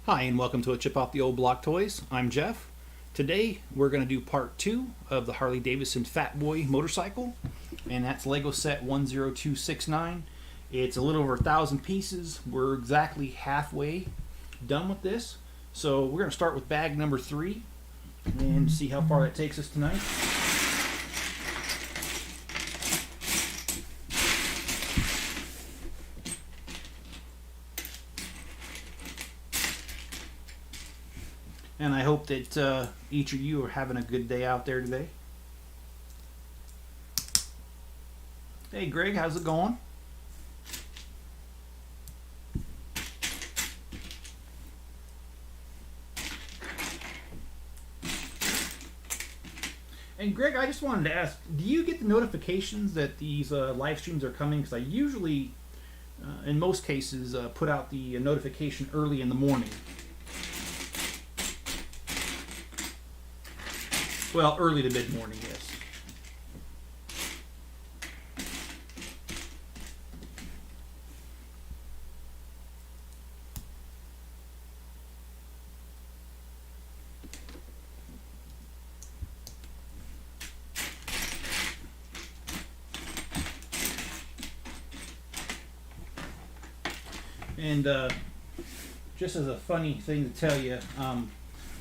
Hi, and welcome to a Chip Off the Old Block Toys. I'm Jeff. Today we're going to do part 2 of the Harley-Davidson Fat Boy motorcycle, and that's Lego set 10269. It's a little over 1,000 pieces. We're exactly halfway done with this, so we're going to start with bag number 3 and see how far that takes us tonight. And I hope that each of you are having a good day out there today. Hey Greg, how's it going? And Greg, I just wanted to ask, do you get the notifications that these live streams are coming? Because I usually, in most cases, put out the notification early in the morning. Well, early to mid-morning, yes. And just as a funny thing to tell you,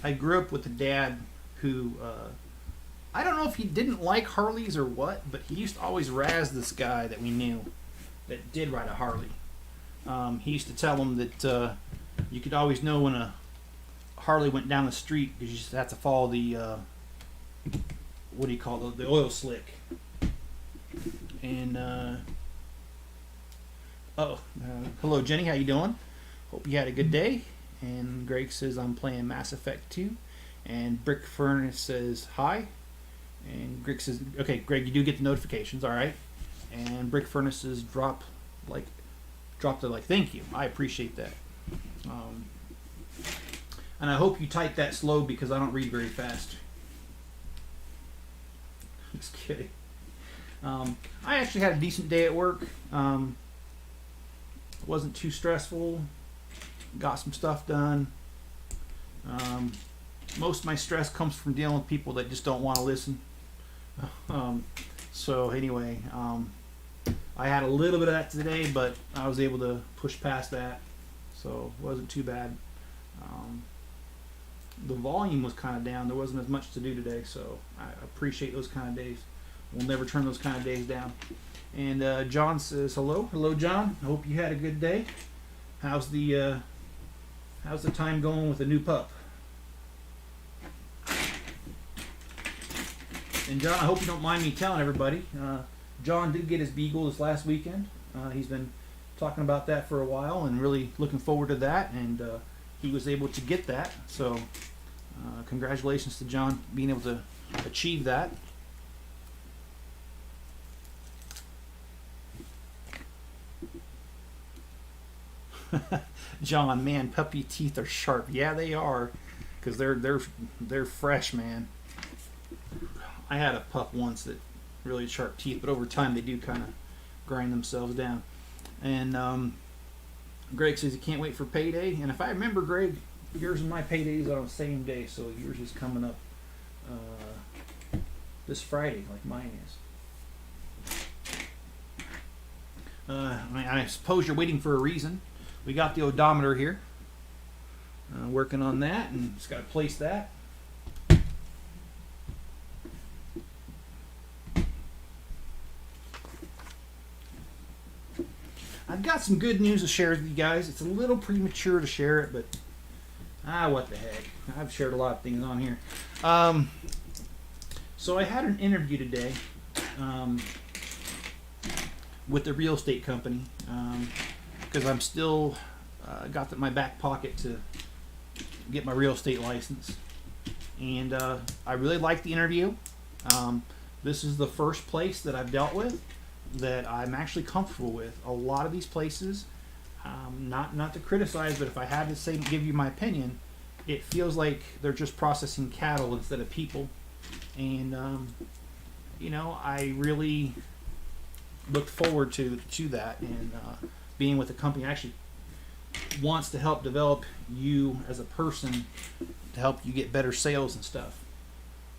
I grew up with a dad who, I don't know if he didn't like Harleys or what, but he used to always razz this guy that we knew that did ride a Harley. He used to tell him that you could always know when a Harley went down the street because you just have to follow the, what do you call it, the oil slick. And, hello Jenny, how you doing? Hope you had a good day. And Greg says I'm playing Mass Effect 2. And Brick Furnace says hi. And Greg says, okay, Greg, you do get the notifications, all right. And Brick Furnace says dropped it like thank you. I appreciate that. And I hope you type that slow because I don't read very fast. Just kidding. I actually had a decent day at work. It wasn't too stressful. Got some stuff done. Most of my stress comes from dealing with people that just don't want to listen. So anyway, I had a little bit of that today, but I was able to push past that, so it wasn't too bad. The volume was kind of down. There wasn't as much to do today, so I appreciate those kind of days. We'll never turn those kind of days down. And John says hello. Hello, John. I hope you had a good day. How's the time going with the new pup? And John, I hope you don't mind me telling everybody, John did get his Beagle this last weekend. He's been talking about that for a while and really looking forward to that, and he was able to get that. So congratulations to John being able to achieve that. John, man, puppy teeth are sharp. Yeah, they are, because they're fresh, man. I had a pup once that really had sharp teeth, but over time they do kind of grind themselves down. And Greg says he can't wait for payday. And if I remember, Greg, yours and my paydays are on the same day, so yours is coming up this Friday, like mine is. I suppose you're waiting for a reason. We got the odometer here. Working on that, and just got to place that. I've got some good news to share with you guys. It's a little premature to share it, but what the heck. I've shared a lot of things on here. So I had an interview today with the real estate company because I'm still got that in my back pocket to get my real estate license. And I really liked the interview. This is the first place that I've dealt with that I'm actually comfortable with. A lot of these places, not to criticize, but if I had to say, give you my opinion, it feels like they're just processing cattle instead of people. And I really looked forward to that and being with the company. Actually wants to help develop you as a person to help you get better sales and stuff.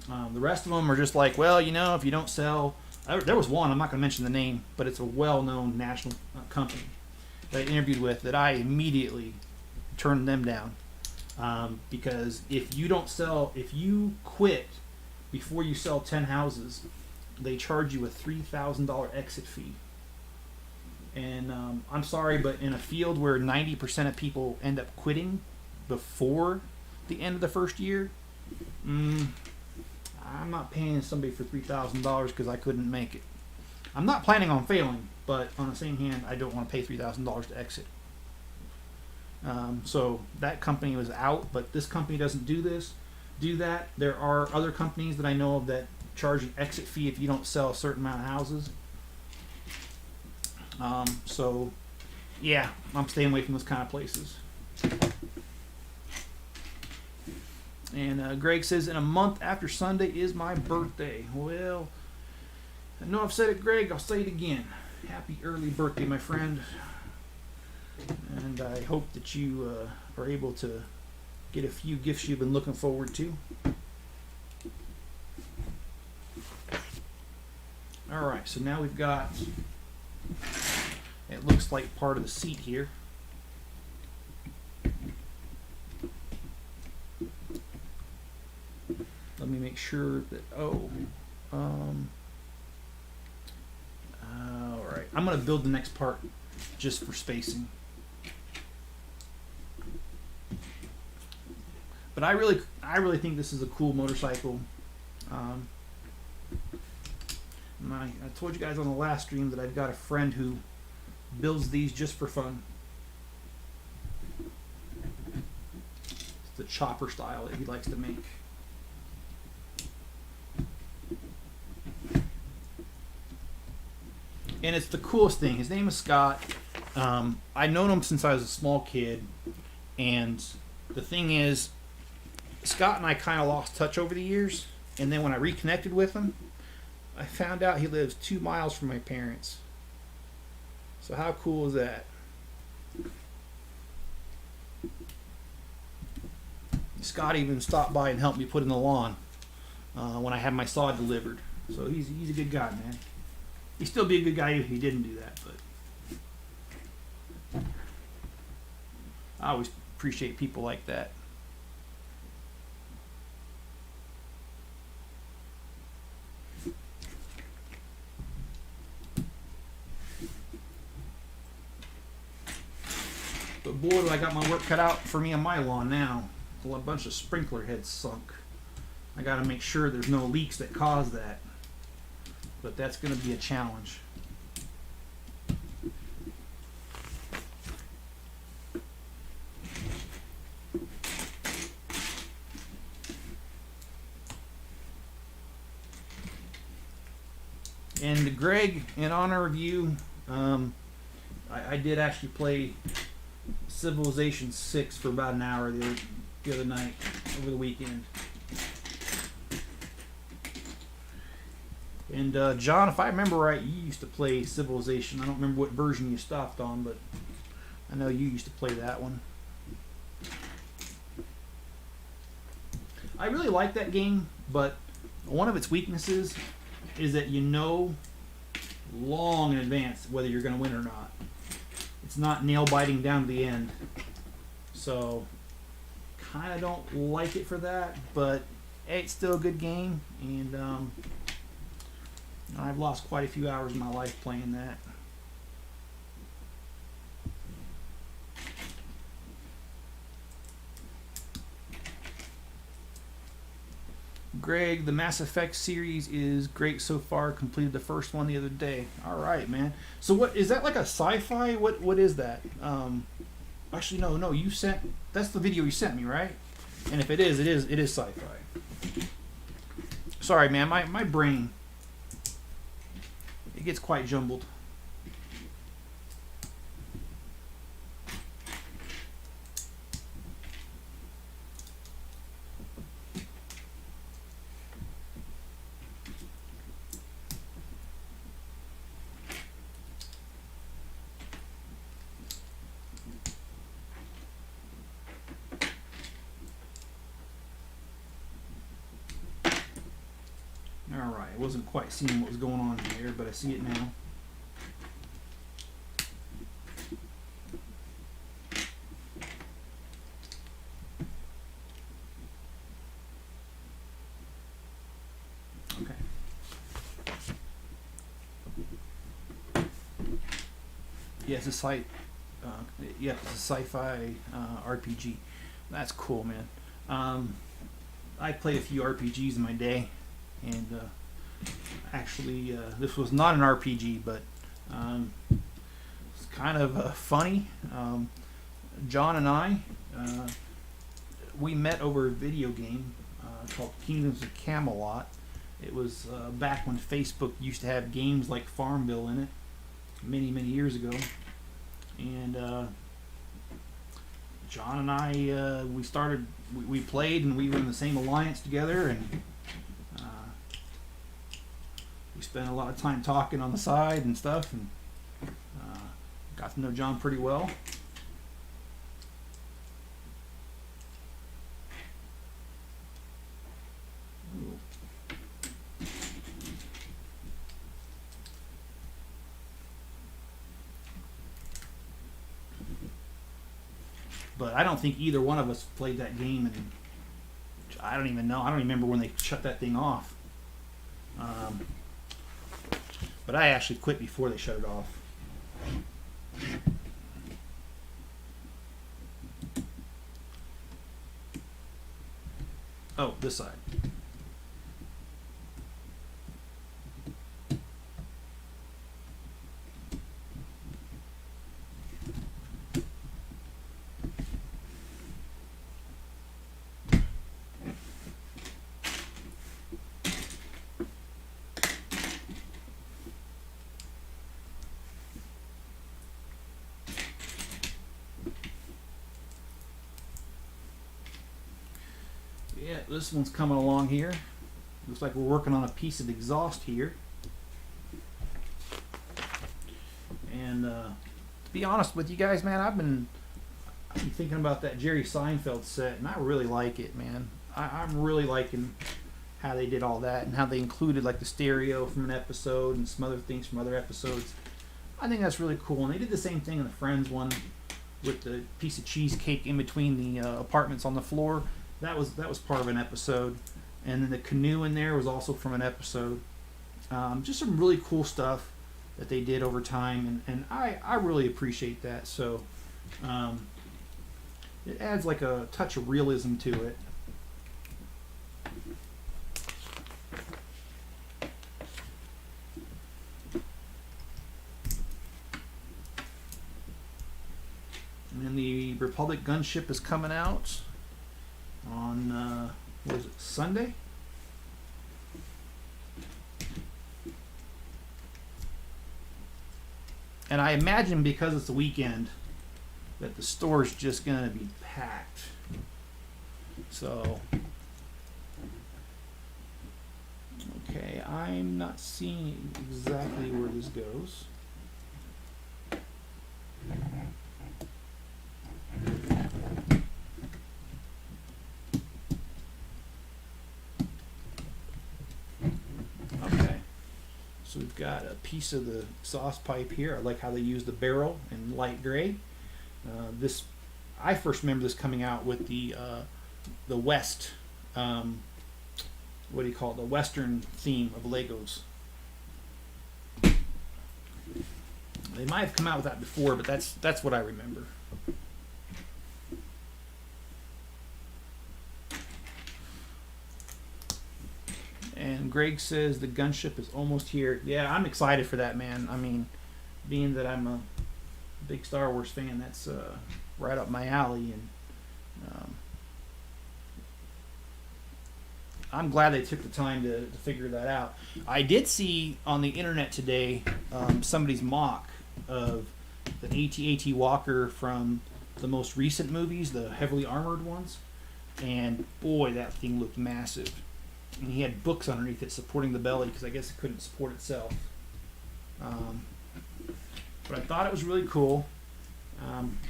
The rest of them are just like, well, you know, if you don't sell, there was one, I'm not going to mention the name, but it's a well-known national company that I interviewed with that I immediately turned them down, because if you don't sell, if you quit before you sell 10 houses, they charge you a $3,000 exit fee. And I'm sorry, but in a field where 90% of people end up quitting before the end of the first year, I'm not paying somebody for $3,000 because I couldn't make it. I'm not planning on failing, but on the same hand, I don't want to pay $3,000 to exit. So that company was out, but this company doesn't do that. There are other companies that I know of that charge an exit fee if you don't sell a certain amount of houses. So yeah, I'm staying away from those kind of places. And Greg says, in a month after Sunday is my birthday. Well, I know I've said it, Greg. I'll say it again. Happy early birthday, my friend. And I hope that you are able to get a few gifts you've been looking forward to. Alright, so now we've got, it looks like part of the seat here. Let me make sure that, alright, I'm going to build the next part just for spacing. But I really think this is a cool motorcycle. I told you guys on the last stream that I've got a friend who builds these just for fun. It's the chopper style that he likes to make. And it's the coolest thing. His name is Scott. I've known him since I was a small kid. And the thing is, Scott and I kind of lost touch over the years. And then when I reconnected with him, I found out he lives 2 miles from my parents. So how cool is that? Scott even stopped by and helped me put in the lawn when I had my saw delivered. So he's a good guy, man. He'd still be a good guy if he didn't do that, but I always appreciate people like that. But boy, do I got my work cut out for me on my lawn now. A bunch of sprinkler heads sunk. I got to make sure there's no leaks that cause that. But that's going to be a challenge. And Greg, in honor of you, I did actually play Civilization 6 for about an hour the other night, over the weekend. And John, if I remember right, you used to play Civilization. I don't remember what version you stopped on, but I know you used to play that one. I really like that game, but one of its weaknesses is that you know long in advance whether you're going to win or not. It's not nail-biting down to the end. So, kind of don't like it for that, but hey, it's still a good game, and I've lost quite a few hours of my life playing that. Greg, the Mass Effect series is great so far. Completed the first one the other day. All right, man. So what is that, like a sci-fi? What is that? Actually, no. You sent, that's the video you sent me, right? And if it is sci-fi. Sorry, man. My brain, it gets quite jumbled. I wasn't quite seeing what was going on there, but I see it now. Okay. Yeah, it's a yeah, it's a sci-fi RPG. That's cool, man. I played a few RPGs in my day, and actually, this was not an RPG, but it's kind of funny. John and I, we met over a video game called Kingdoms of Camelot. It was back when Facebook used to have games like Farmville in it, many, many years ago. And John and I, we played, and we were in the same alliance together, and we spent a lot of time talking on the side and stuff, and got to know John pretty well. But I don't think either one of us played that game, and I don't even know. I don't even remember when they shut that thing off. But I actually quit before they shut it off. Oh, this side. Yeah, this one's coming along here. Looks like we're working on a piece of exhaust here. And to be honest with you guys, man, I've been thinking about that Jerry Seinfeld set, and I really like it, man. I'm really liking how they did all that, and how they included like the stereo from an episode and some other things from other episodes. I think that's really cool. And they did the same thing in the Friends one with the piece of cheesecake in between the apartments on the floor. That was part of an episode, and then the canoe in there was also from an episode. Just some really cool stuff that they did over time, and I really appreciate that. So it adds like a touch of realism to it. And then the Republic gunship is coming out on what is it, Sunday? And I imagine because it's the weekend that the store's just gonna be packed. So okay, I'm not seeing exactly where this goes. So we've got a piece of the exhaust pipe here. I like how they use the barrel in light gray. This, I first remember this coming out with the West, what do you call it? The Western theme of Legos. They might have come out with that before, but that's what I remember. And Greg says the gunship is almost here. Yeah, I'm excited for that, man. I mean, being that I'm a big Star Wars fan, that's right up my alley. And I'm glad they took the time to figure that out. I did see on the internet today somebody's mock of the AT-AT Walker from the most recent movies, the heavily armored ones. And boy, that thing looked massive. And he had books underneath it supporting the belly because I guess it couldn't support itself. But I thought it was really cool.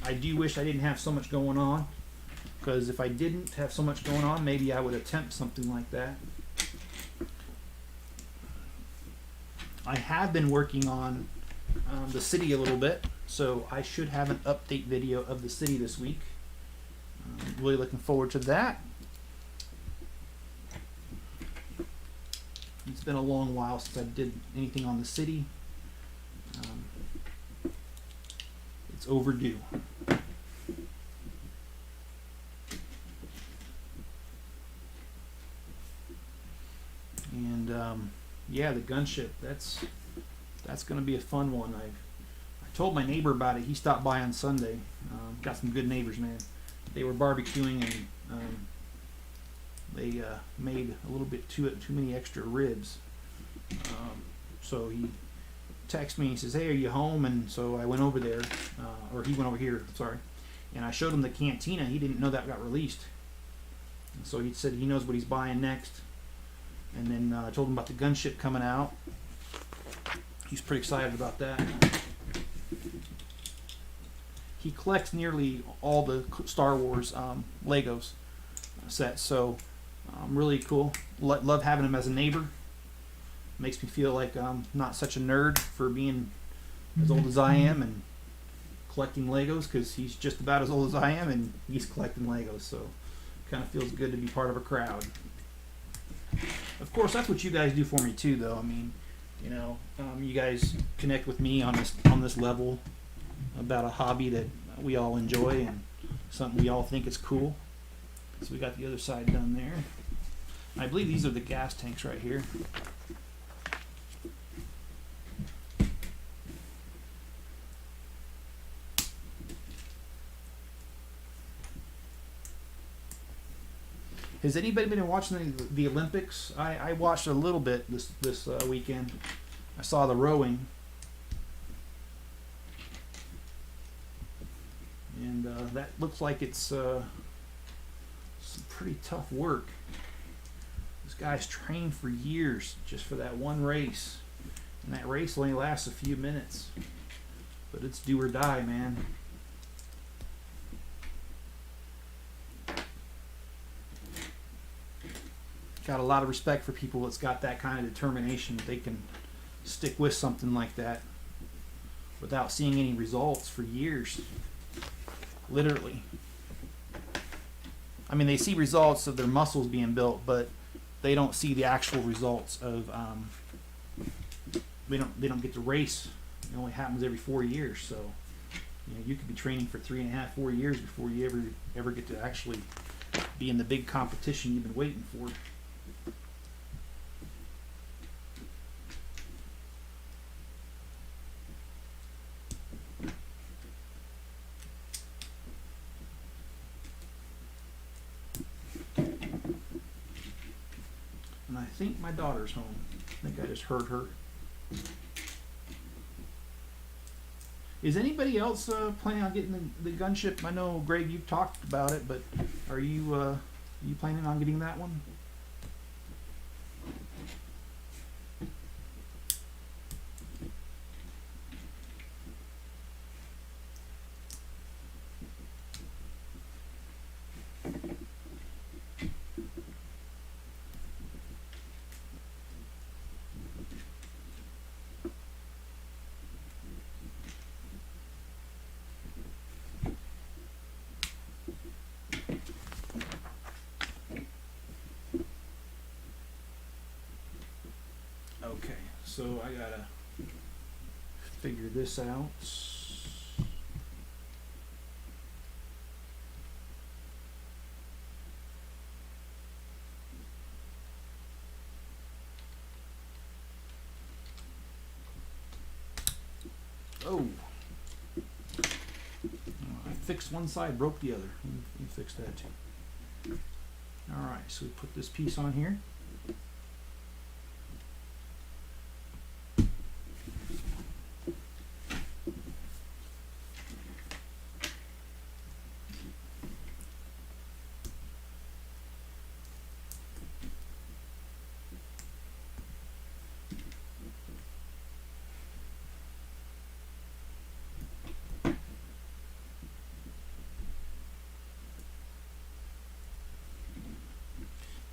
I do wish I didn't have so much going on, because if I didn't have so much going on, maybe I would attempt something like that. I have been working on the city a little bit, so I should have an update video of the city this week. Really looking forward to that. It's been a long while since I did anything on the city. It's overdue. And yeah, the gunship, that's going to be a fun one. I told my neighbor about it. He stopped by on Sunday. Got some good neighbors, man. They were barbecuing, and they made a little bit too many extra ribs. So he texted me. He says, "Hey, are you home?" And so I went over there, or he went over here. Sorry, and I showed him the cantina. He didn't know that got released. And so he said he knows what he's buying next. And then I told him about the gunship coming out. He's pretty excited about that. He collects nearly all the Star Wars Legos sets, so really cool. Love having him as a neighbor. Makes me feel like I'm not such a nerd for being as old as I am and collecting Legos, because he's just about as old as I am and he's collecting Legos, so kind of feels good to be part of a crowd. Of course, that's what you guys do for me too, though. I mean, you know, you guys connect with me on this level about a hobby that we all enjoy and something we all think is cool. So we got the other side done there. I believe these are the gas tanks right here. Has anybody been watching the Olympics? I watched a little bit this weekend. I saw the rowing, and that looks like it's some pretty tough work. This guy's trained for years just for that one race, and that race only lasts a few minutes, but it's do or die, man. Got a lot of respect for people that's got that kind of determination. They can stick with something like that without seeing any results for years. Literally. I mean, they see results of their muscles being built, but they don't see the actual results of they don't get to race. It only happens every 4 years, so you know, you could be training for 3.5, 4 years before you ever get to actually be in the big competition you've been waiting for. And I think my daughter's home. I think I just heard her. Is anybody else planning on getting the gunship? I know, Greg, you've talked about it, but are you planning on getting that one? Okay, so I gotta figure this out. Oh, I fixed one side, broke the other. Let me fix that too. All right, so we put this piece on here.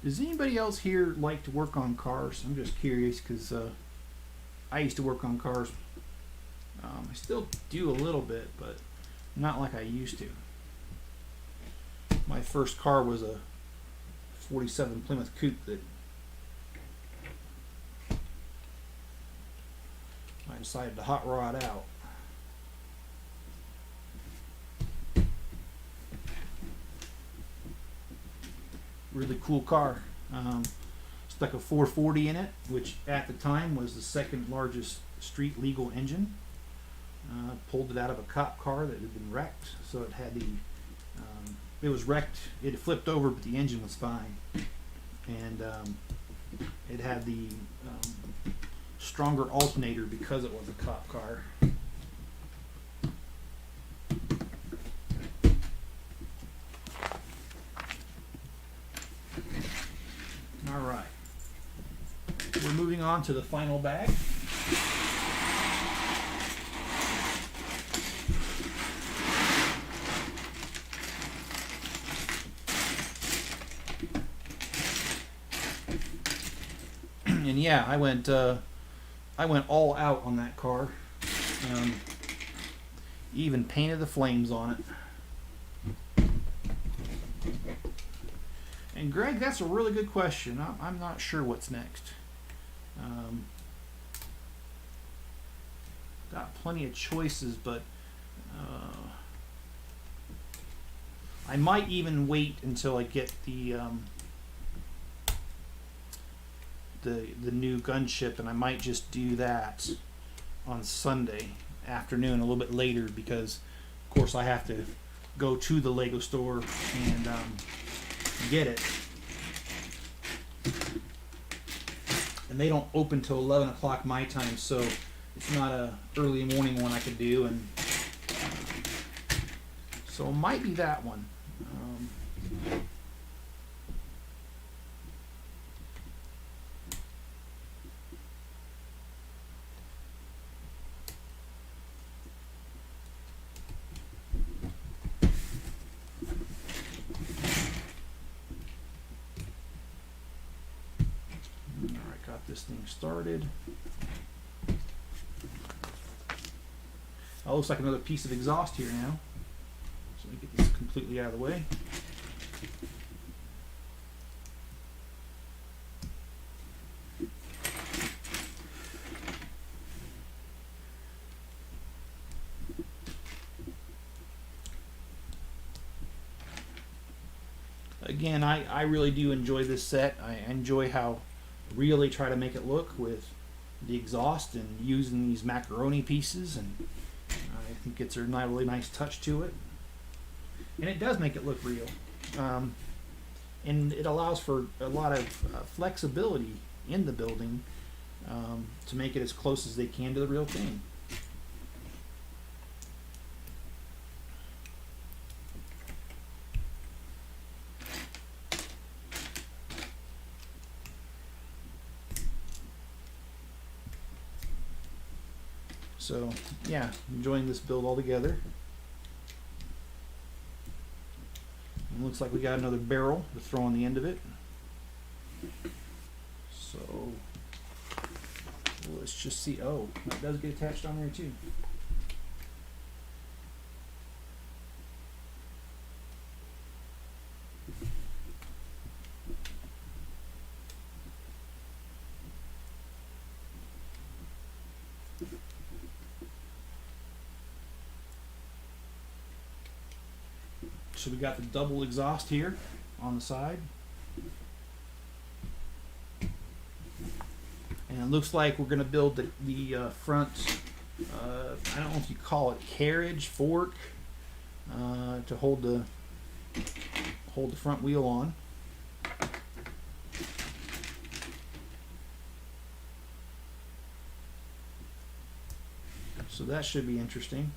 Does anybody else here like to work on cars? I'm just curious because I used to work on cars. I still do a little bit, but not like I used to. My first car was a 47 Plymouth Coupe that I decided to hot rod out. Really cool car. Stuck a 440 in it, which at the time was the second largest street legal engine. Pulled it out of a cop car that had been wrecked, so it had the it was wrecked. It had flipped over, but the engine was fine, and it had the stronger alternator because it was a cop car. All right, we're moving on to the final bag. And yeah, I went all out on that car. Even painted the flames on it. And Greg, that's a really good question. I'm not sure what's next. Got plenty of choices, but I might even wait until I get the new gunship, and I might just do that on Sunday afternoon, a little bit later, because of course I have to go to the Lego store and get it, and they don't open till 11 o'clock my time, so it's not a early morning one I could do, and so it might be that one. This thing started. Oh, looks like another piece of exhaust here now. So let me get this completely out of the way. Again, I really do enjoy this set. I enjoy how really try to make it look with the exhaust and using these macaroni pieces, and I think it's a really nice touch to it, and it does make it look real, and it allows for a lot of flexibility in the building to make it as close as they can to the real thing. So yeah, enjoying this build altogether. And looks like we got another barrel to throw on the end of it. So let's just see. Oh, that does get attached on there too. So we got the double exhaust here on the side. And it looks like we're going to build the front, I don't know if you call it carriage, fork, to hold the front wheel on. So that should be interesting.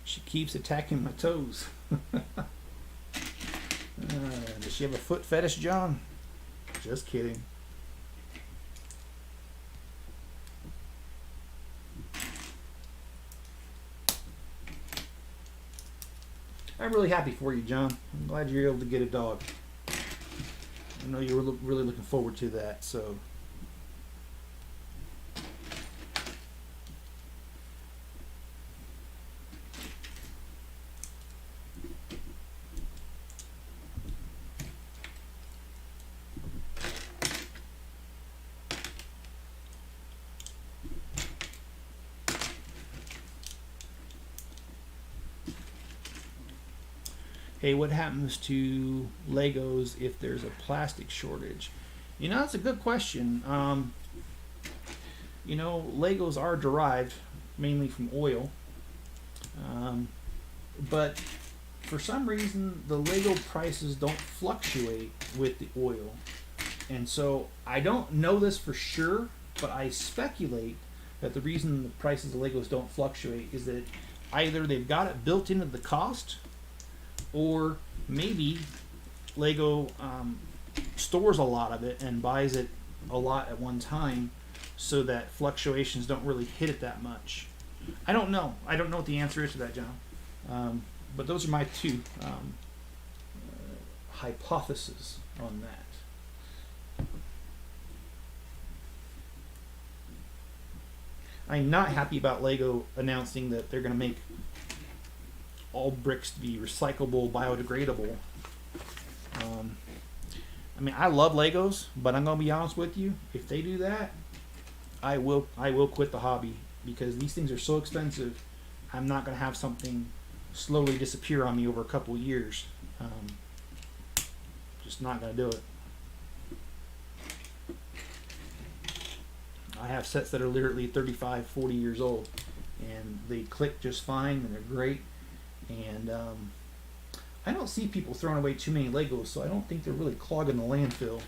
She keeps attacking my toes. Does she have a foot fetish, John? Just kidding. I'm really happy for you, John. I'm glad you're able to get a dog. I know you were really looking forward to that. So. Hey, what happens to Legos if there's a plastic shortage? You know, that's a good question. You know, Legos are derived mainly from oil, um, but for some reason the Lego prices don't fluctuate with the oil. And so I don't know this for sure, but I speculate that the reason the prices of Legos don't fluctuate is that either they've got it built into the cost, or maybe Lego stores a lot of it and buys it a lot at one time so that fluctuations don't really hit it that much. I don't know. I don't know what the answer is to that, John. But those are my two hypotheses on that. I'm not happy about Lego announcing that they're going to make all bricks to be recyclable, biodegradable. I mean, I love Legos, but I'm gonna be honest with you. If they do that, I will quit the hobby, because these things are so expensive. I'm not gonna have something slowly disappear on me over a couple of years. Just not gonna do it. I have sets that are literally 35, 40 years old, and they click just fine, and they're great. And I don't see people throwing away too many Legos, so I don't think they're really clogging the landfill.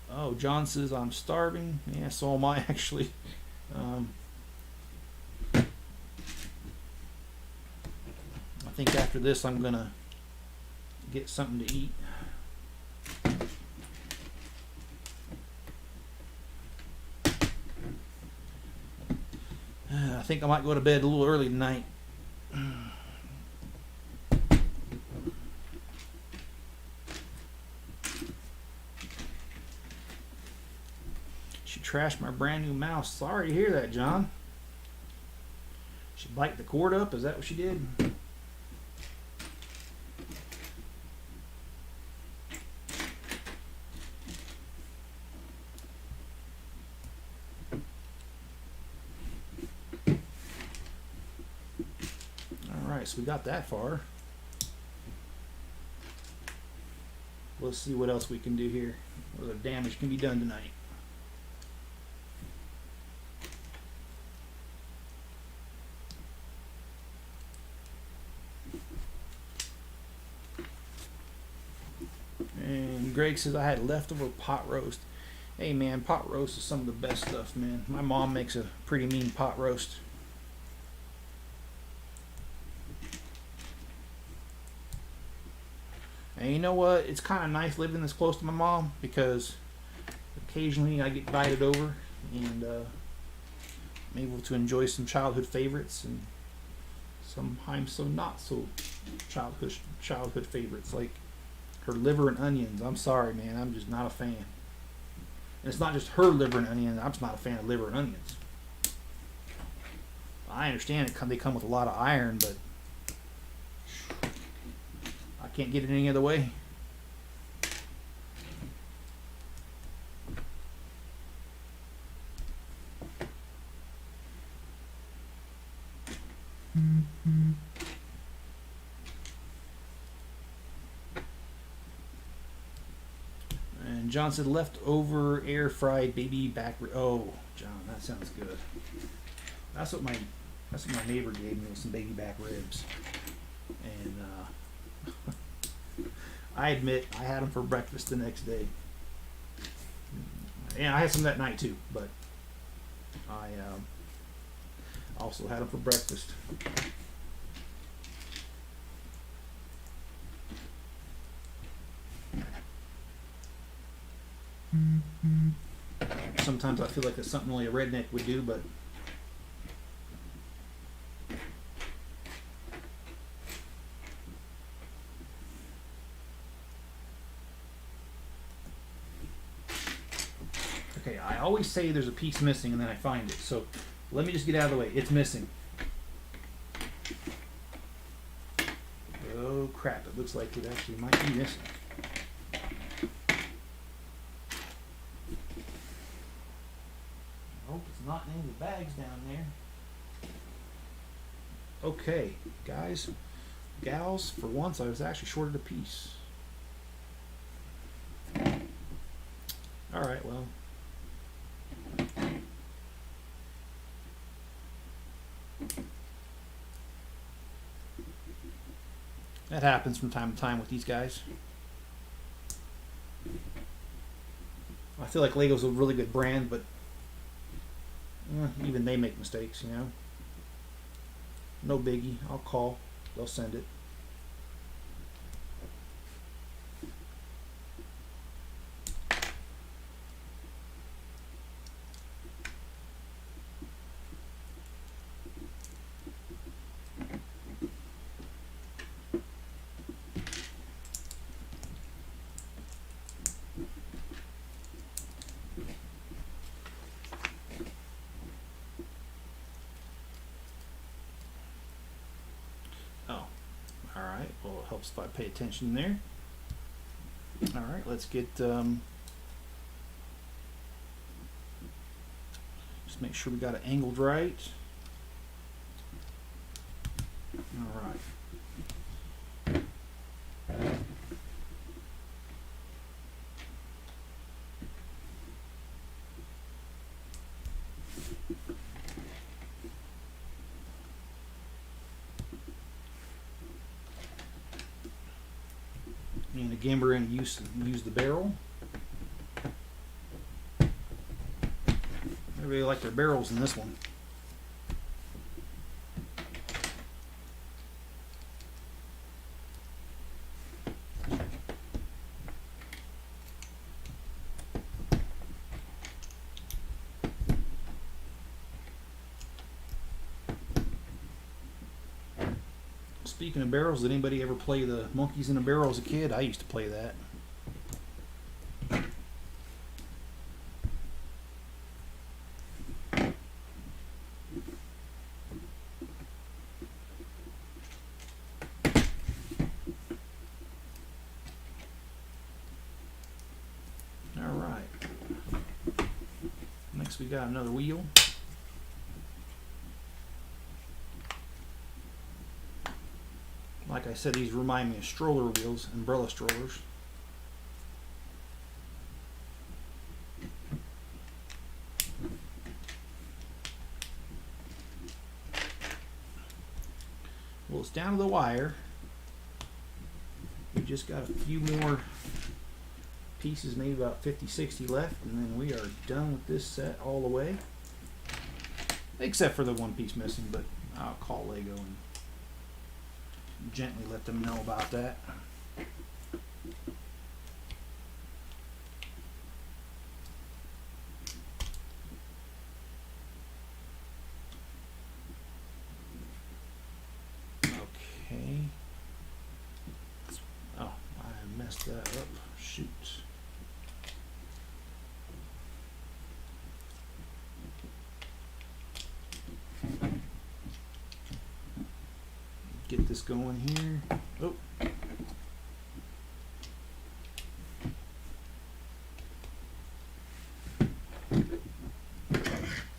Oh, John says I'm starving. Yeah, so am I actually. I think after this I'm gonna get something to eat. I think I might go to bed a little early tonight. She trashed my brand new mouse. Sorry to hear that, John. She bite the cord up? Is that what she did? So we got that far. Let's see what else we can do here. What other damage can be done tonight. And Greg says I had leftover pot roast. Hey man, pot roast is some of the best stuff, man. My mom makes a pretty mean pot roast. And you know what? It's kind of nice living this close to my mom, because occasionally I get invited over, and I'm able to enjoy some childhood favorites, and sometimes some not so childhood favorites, like her liver and onions. I'm sorry, man. I'm just not a fan. And it's not just her liver and onions. I'm just not a fan of liver and onions. I understand they come with a lot of iron, but I can't get it any other way. And John said leftover air fried baby back. Oh, John, that sounds good. That's what my neighbor gave me, was some baby back ribs. And I admit I had them for breakfast the next day. And I had some that night too, but I also had them for breakfast. Sometimes I feel like it's something only a redneck would do, but Okay, I always say there's a piece missing and then I find it. So let me just get out of the way. It's missing. Oh crap, it looks like it actually might be missing. I hope it's not in any of the bags down there. Okay, guys, gals, for once I was actually shorted a piece. Alright, well. That happens from time to time with these guys. I feel like Lego's a really good brand, but even they make mistakes, you know. No biggie. I'll call. They'll send it. Oh, alright. Well, it helps if I pay attention there. Alright, let's get... just make sure we got it angled right. Alright. And again, we're going to use the barrel. I really like their barrels in this one. Speaking of barrels, did anybody ever play the Monkeys in a Barrel as a kid? I used to play that. Alright. Next we got another wheel. Like I said, these remind me of stroller wheels, umbrella strollers. Well, it's down to the wire. We just got a few more pieces, maybe about 50, 60 left, and then we are done with this set all the way. Except for the one piece missing, but I'll call Lego and gently let them know about that. Okay. Oh, I messed that up. Shoot. Get this going here. Oh.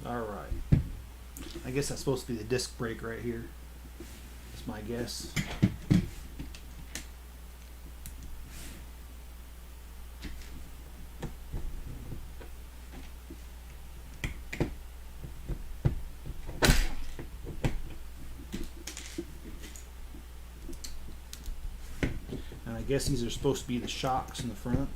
Alright. I guess that's supposed to be the disc brake right here. That's my guess. I guess these are supposed to be the shocks in the front.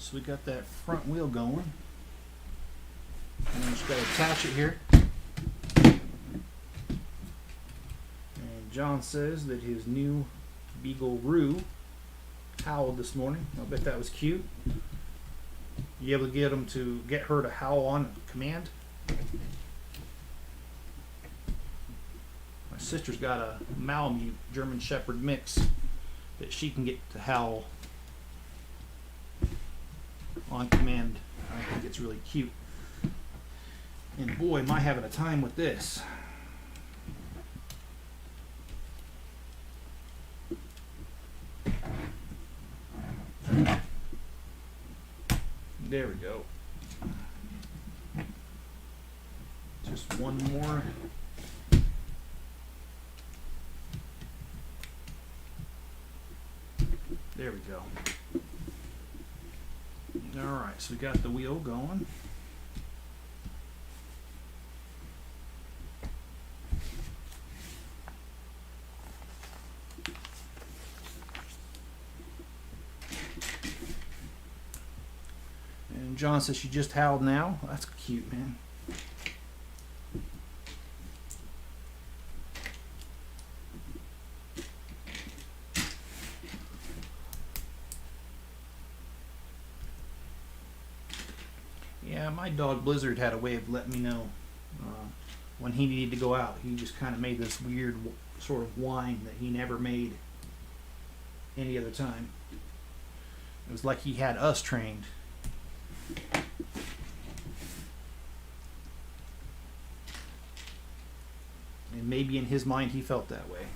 So we got that front wheel going. And then just got to attach it here. And John says that his new Beagle Roo howled this morning. I bet that was cute. You able to get her to howl on command? My sister's got a Malamute German Shepherd mix that she can get to howl on command. I think it's really cute. And boy, am I having a time with this. There we go. Just one more. There we go. Alright, so we got the wheel going. And John says she just howled now. That's cute, man. Yeah, my dog Blizzard had a way of letting me know when he needed to go out. He just kind of made this weird sort of whine that he never made any other time. It was like he had us trained. And maybe in his mind he felt that way.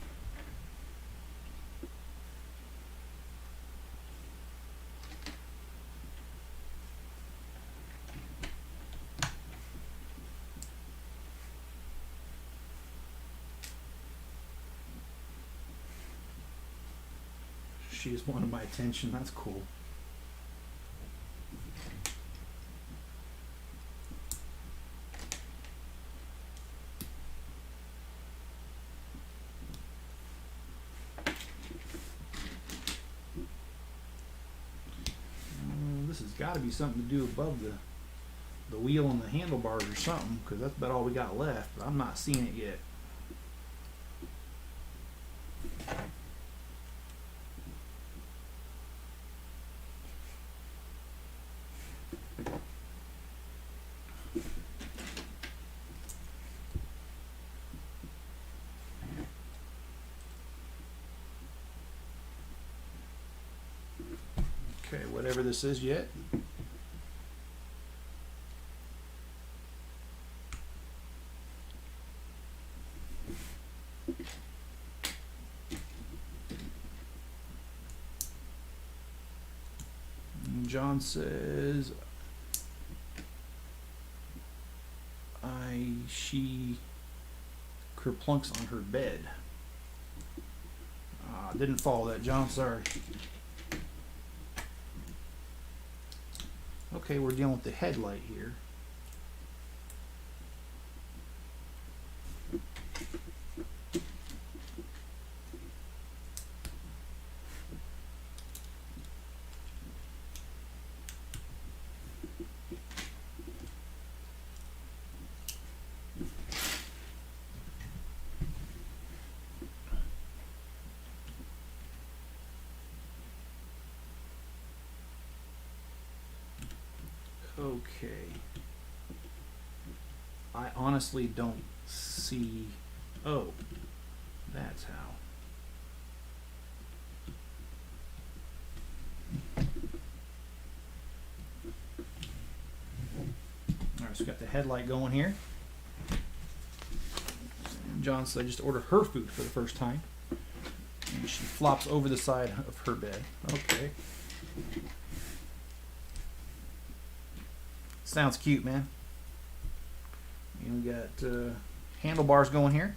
She just wanted my attention. That's cool. This has got to be something to do above the wheel and the handlebars or something, because that's about all we got left, but I'm not seeing it yet. Okay, whatever this is yet. And John says, she kerplunks on her bed. Didn't follow that, John, sorry. Okay, we're dealing with the headlight here. Okay. I honestly don't see. Oh, that's how. Alright, so we got the headlight going here. And John said I just ordered her food for the first time. And she flops over the side of her bed. Okay. Sounds cute, man. And we got handlebars going here.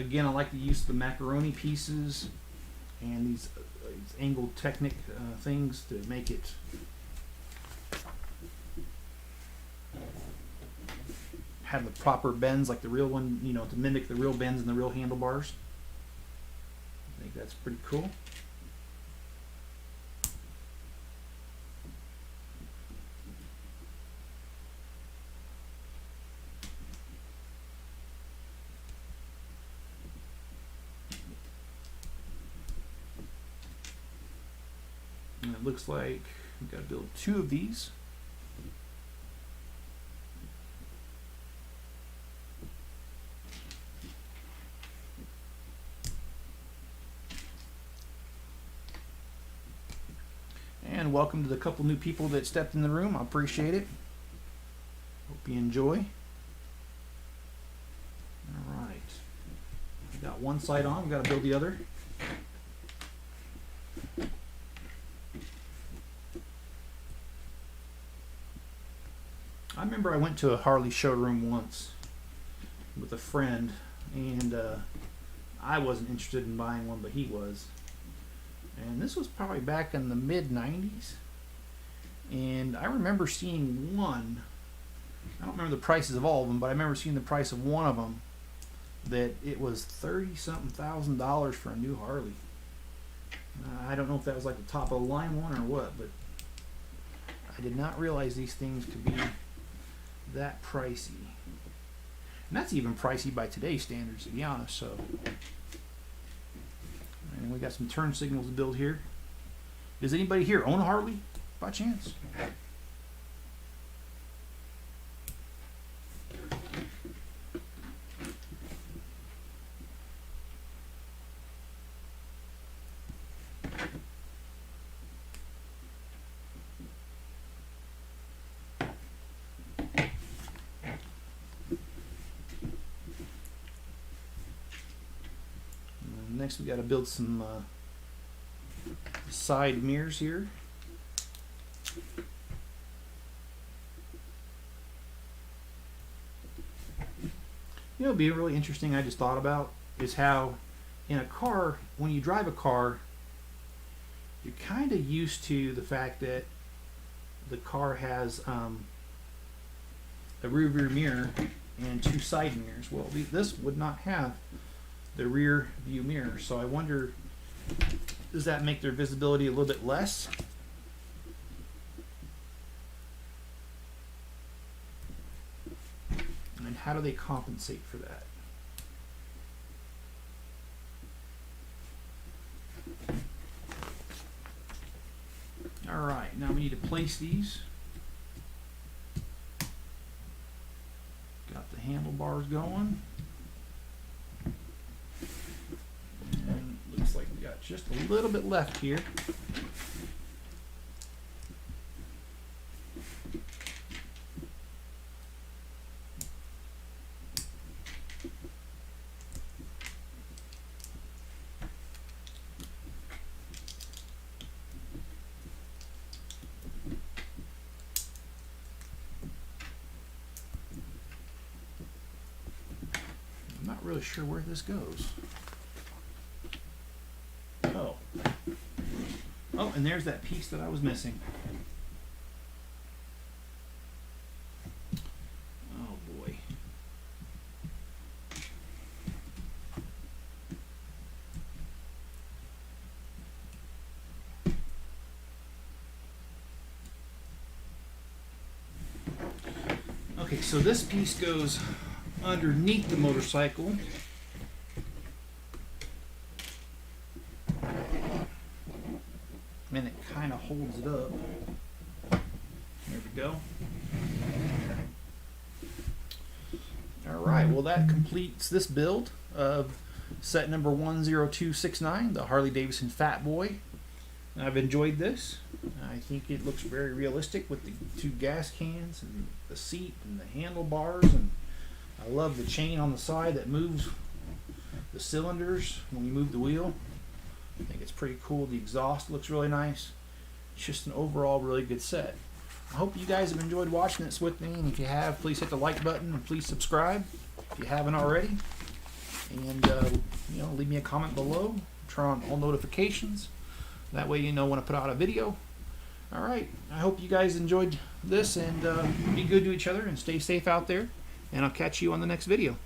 Again, I like the use of the macaroni pieces and these angled Technic things to make it have the proper bends like the real one, you know, to mimic the real bends and the real handlebars. I think that's pretty cool. And it looks like we've got to build 2 of these. And welcome to the couple new people that stepped in the room. I appreciate it. Hope you enjoy. All right. We got one side on. We got to build the other. I remember I went to a Harley showroom once with a friend, and I wasn't interested in buying one, but he was. And this was probably back in the mid-90s. And I remember seeing one. I don't remember the prices of all of them, but I remember seeing the price of one of them that it was $30-something thousand for a new Harley. I don't know if that was like the top of the line one or what, but I did not realize these things could be that pricey. And that's even pricey by today's standards, to be honest. So, and we got some turn signals to build here. Does anybody here own a Harley by chance? Next, we got to build some side mirrors here. You know, it'd be really interesting. I just thought about is how in a car, when you drive a car, you're kind of used to the fact that the car has a rear view mirror and 2 side mirrors. Well, this would not have the rear view mirror, so I wonder, does that make their visibility a little bit less? And how do they compensate for that? All right, now we need to place these. Got the handlebars going. And looks like we got just a little bit left here. I'm not really sure where this goes. Oh, and there's that piece that I was missing. Oh boy. Okay, so this piece goes underneath the motorcycle. And it kind of holds it up. There we go. Alright, well that completes this build of set number 10269, the Harley-Davidson Fat Boy. I've enjoyed this. I think it looks very realistic with the 2 gas cans and the seat and the handlebars, and I love the chain on the side that moves the cylinders when you move the wheel. I think it's pretty cool. The exhaust looks really nice. It's just an overall really good set. I hope you guys have enjoyed watching this with me, and if you have, please hit the like button and please subscribe if you haven't already. and you know, leave me a comment below. Turn on all notifications. That way you know when I put out a video. All right, I hope you guys enjoyed this, and be good to each other and stay safe out there. And I'll catch you on the next video.